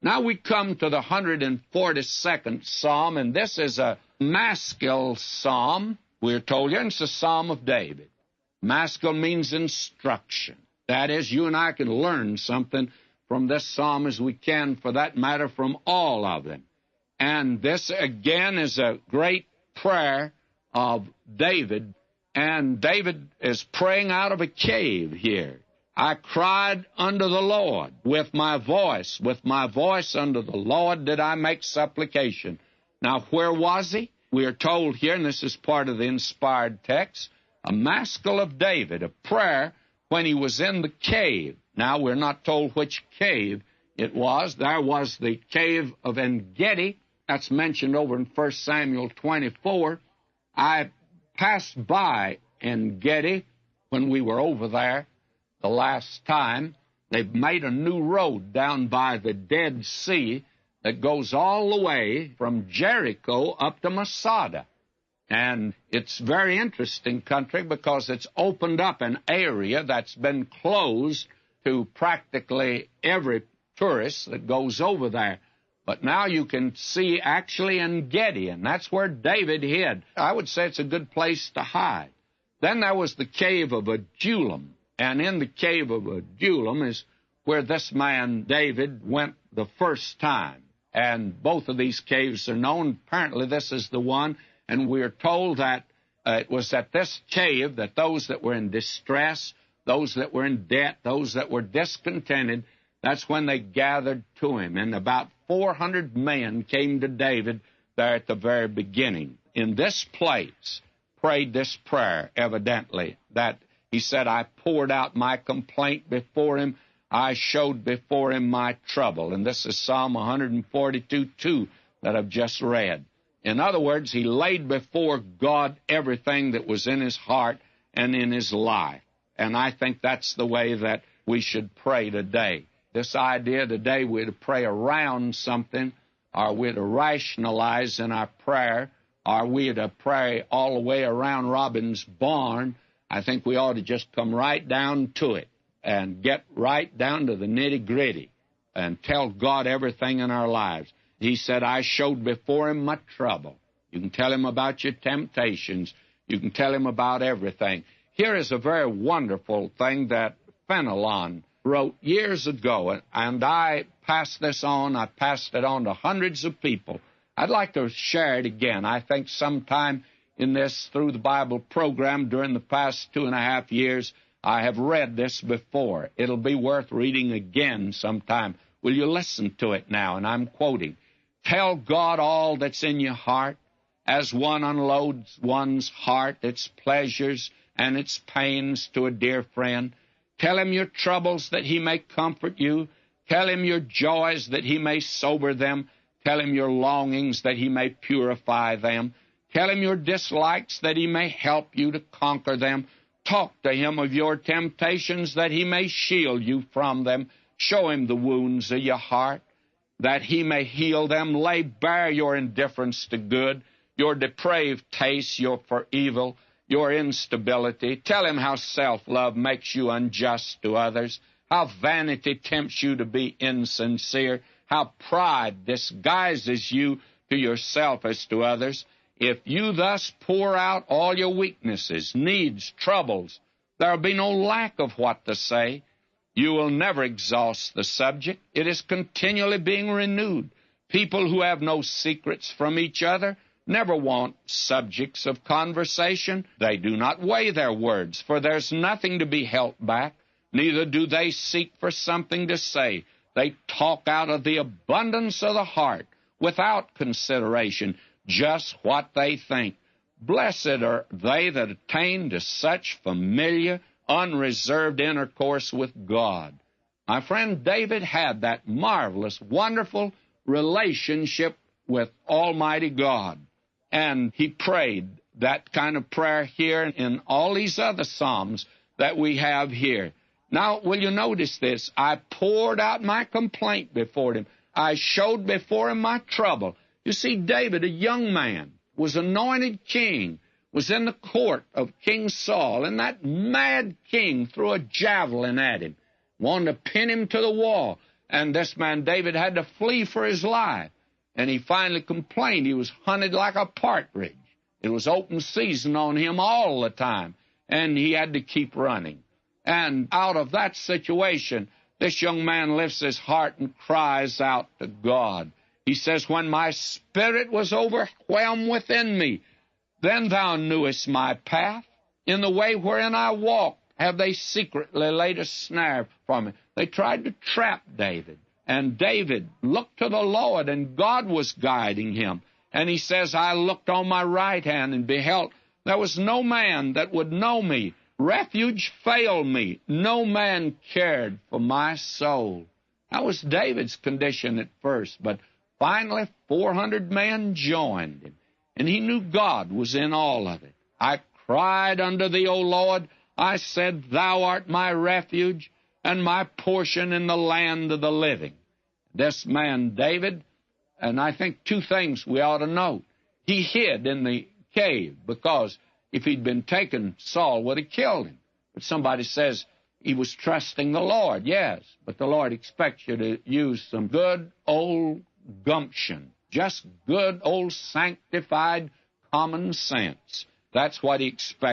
Now we come to the 142nd Psalm, and this is a Maskil Psalm, we're told here, and it's a Psalm of David. Maskil means instruction. That is, you and I can learn something from this psalm as we can, for that matter, from all of them. And this, again, is a great prayer of David, and David is praying out of a cave here. I cried unto the Lord with my voice unto the Lord did I make supplication. Now, where was he? We are told here, and this is part of the inspired text, a Maskil of David, a prayer when he was in the cave. Now, we're not told which cave it was. There was the cave of En-Gedi. That's mentioned over in 1 Samuel 24. I passed by En-Gedi when we were over there the last time. They've made a new road down by the Dead Sea that goes all the way from Jericho up to Masada. And it's very interesting country because it's opened up an area that's been closed to practically every tourist that goes over there. But now you can see actually En-Gedi, and that's where David hid. I would say it's a good place to hide. Then there was the cave of Adullam, and in the cave of Adullam is where this man David went the first time. And both of these caves are known. Apparently this is the one. And we are told that it was at this cave that those that were in distress, those that were in debt, those that were discontented, that's when they gathered to him. And about 400 men came to David there at the very beginning. In this place, prayed this prayer, evidently, that he said, I poured out my complaint before him. I showed before him my trouble. And this is Psalm 142:2 that I've just read. In other words, he laid before God everything that was in his heart and in his life. And I think that's the way that we should pray today. This idea today we're to pray around something, or we're to rationalize in our prayer, or we're to pray all the way around Robin's barn. I think we ought to just come right down to it and get right down to the nitty-gritty and tell God everything in our lives. He said, I showed before him my trouble. You can tell him about your temptations. You can tell him about everything. Here is a very wonderful thing that Fenelon wrote years ago, and I passed this on. I passed it on to hundreds of people. I'd like to share it again. I think sometime in this Through the Bible program during the past 2.5 years, I have read this before. It'll be worth reading again sometime. Will you listen to it now? And I'm quoting. Tell God all that's in your heart, as one unloads one's heart, its pleasures and its pains to a dear friend. Tell him your troubles that he may comfort you. Tell him your joys that he may sober them. Tell him your longings that he may purify them. Tell him your dislikes that he may help you to conquer them. Talk to him of your temptations that he may shield you from them. Show him the wounds of your heart that he may heal them. Lay bare your indifference to good, your depraved taste for evil, your instability. Tell him how self-love makes you unjust to others, how vanity tempts you to be insincere, how pride disguises you to yourself as to others. If you thus pour out all your weaknesses, needs, troubles, there will be no lack of what to say. You will never exhaust the subject. It is continually being renewed. People who have no secrets from each other never want subjects of conversation. They do not weigh their words, for there's nothing to be held back. Neither do they seek for something to say. They talk out of the abundance of the heart, without consideration, just what they think. Blessed are they that attain to such familiar, unreserved intercourse with God. My friend David had that marvelous, wonderful relationship with Almighty God. And he prayed that kind of prayer here in all these other Psalms that we have here. Now, will you notice this? I poured out my complaint before him. I showed before him my trouble. You see, David, a young man, was anointed king, was in the court of King Saul, and that mad king threw a javelin at him, wanted to pin him to the wall. And this man David had to flee for his life. And he finally complained he was hunted like a partridge. It was open season on him all the time, and he had to keep running. And out of that situation, this young man lifts his heart and cries out to God. He says, when my spirit was overwhelmed within me, then thou knewest my path. In the way wherein I walked, have they secretly laid a snare for me. They tried to trap David. And David looked to the Lord, and God was guiding him. And he says, I looked on my right hand and beheld, there was no man that would know me. Refuge failed me. No man cared for my soul. That was David's condition at first, but finally 400 men joined him, and he knew God was in all of it. I cried unto thee, O Lord. I said, thou art my refuge and my portion in the land of the living. This man David, and I think two things we ought to note. He hid in the cave because if he'd been taken, Saul would have killed him. But somebody says he was trusting the Lord. Yes, but the Lord expects you to use some good old gumption, just good old sanctified common sense. That's what he expects.